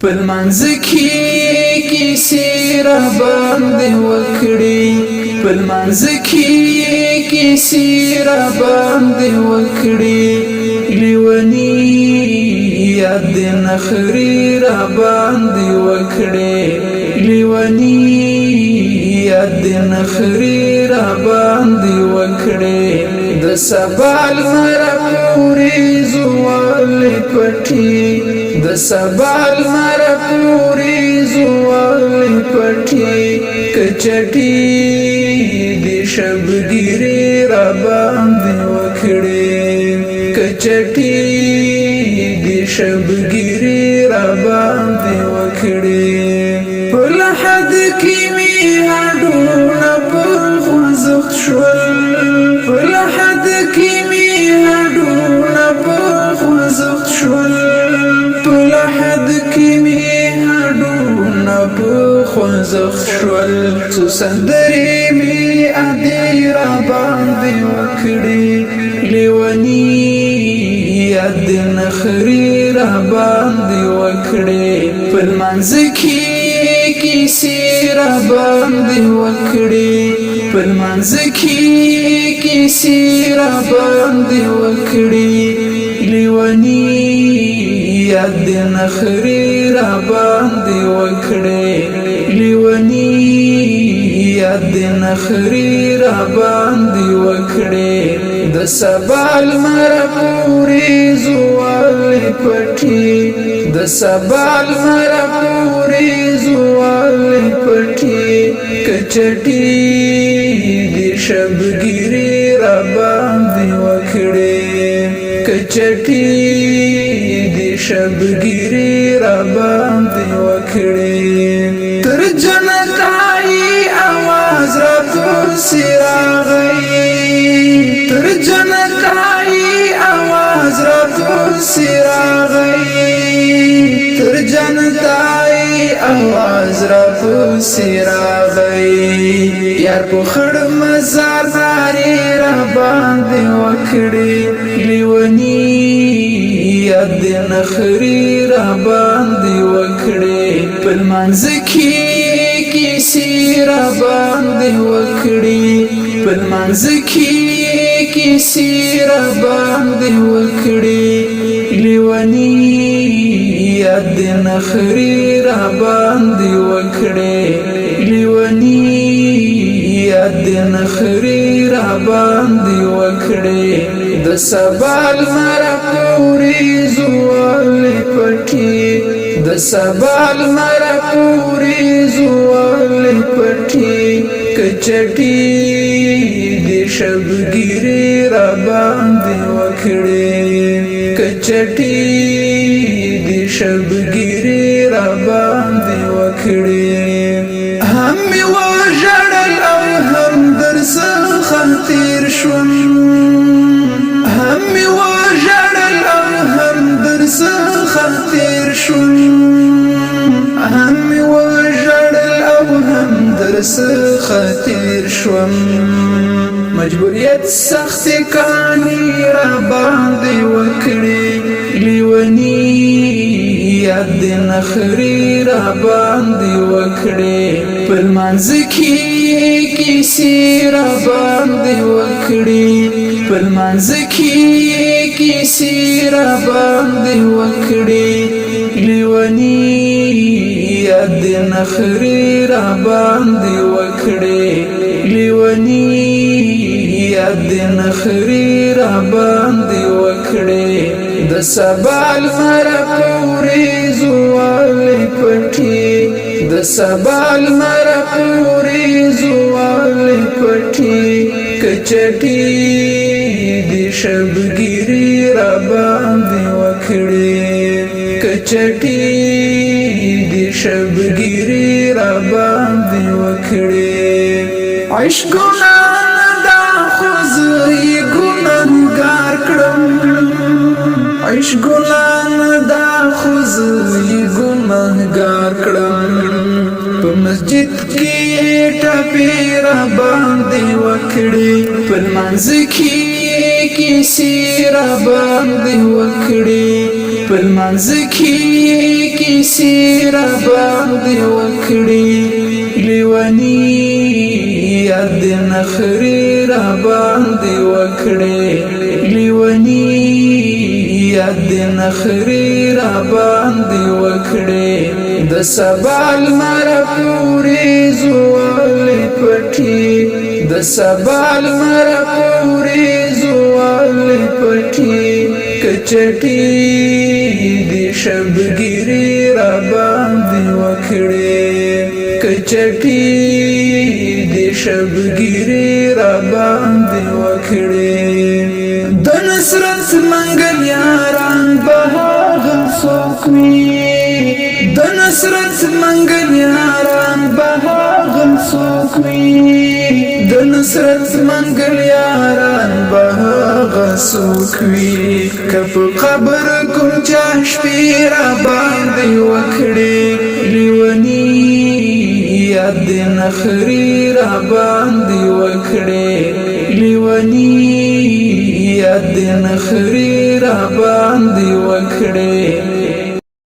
پلمانځ کې کیسې را باندې وکړې پلمانځ کې کیسې را باندې وکړې لیونی یاد نخري را باندې وکړې لیونی یاد نخري را باندې وکړې د سبال مر پورې زوال پټي د سبال مر پورې زوال پټي کچټي د شبګيري را باندې وکړې کچټي د شبګيري را باندې وکړې په لحد کې می هډونه په خوځښت شول په لحد کې می هډونه په خوځښت شول په لحد کې می هډونه په خوځښت شول څو سندرې می ادي را باندې وکړې لیونی یاد نخري را باندې وکړې پلمانځ کې کیسې را باندې وکړې پلمانځ کې کیسې را باندې وکړې لیونی یاد نخري را باندې وکړې لیونی یاد نخري را باندې وکړې د سبال مر پورې زوال پټي د سبال مر پورې زوال پټي کچټي د شبګيري را باندې وکړې کچټي د شبګيري را باندې وکړې تر جنتای आवाज را پسې راغی تر جنتای आवाज را پسې راغی تر جنتای आवाज را پسې راغی یار په خړ مزار ناري را باندې وکړې لیونی یاد نخري را باندې وکړې پلمانځ کې کیسې را باندې وکړې پلمانځ کې کیسې را باندې وکړې لیونی یاد نخري را باندې وکړې لیونی یاد نخري را باندې وکړې د سبال مر پورې زوال پټي د سبال مر پورې زوال پټي کچټي د شبګيري را باندې وکړې کچټي د شبګيري را باندې وکړې هم می وژړل او هم در څخه تیر شوم هم می وژړل او هم در څخه تیر شوم هم می وژړل او هم در څخه تیر شوم مجبوریت سخت کانی را باندې وکړې لیونی یاد نخري را باندې وکړې پلمانځ کې کیسې را باندې وکړې پلمانځ کې کیسې را باندې وکړې لیونی یاد نخري را باندې وکړې لیونی یاد نخري را باندې وکړې د سبال مر پورې زوال پټي د سبال مر پورې زوال پټي کچټي د شبګيري را باندې وکړې کچټي د شبګيري را باندې وکړې عشقونه خزي ګناهګار کړم عشقونه دا خزي ګناهګار کړم په مسجد کې ټپې را باندې وکړې پلمانځ کې کیسې را باندې وکړې پل منځ کې کیسې را باندې وکړې لیونی یاد نخرې را باندې وکړې لیونی یاد نخرې را باندې وکړې د سبا لمر پورې زوال پټي د سبا لمر پورې زوال پټي کچټي د شبګيري را باندې وکړې کچټي د شبګيري را باندې وکړې د نصرت منګل یاران بهاغه څوک وي د نصرت منګل یاران بهاغه څوک وي د نصرت منګل یاران بهاغه څوک وي کپ قبر کوم چا شپې را باندې وکړې لیونی یاد نخرې را باندې وکړې لیونی یاد نخرې را باندې وکړې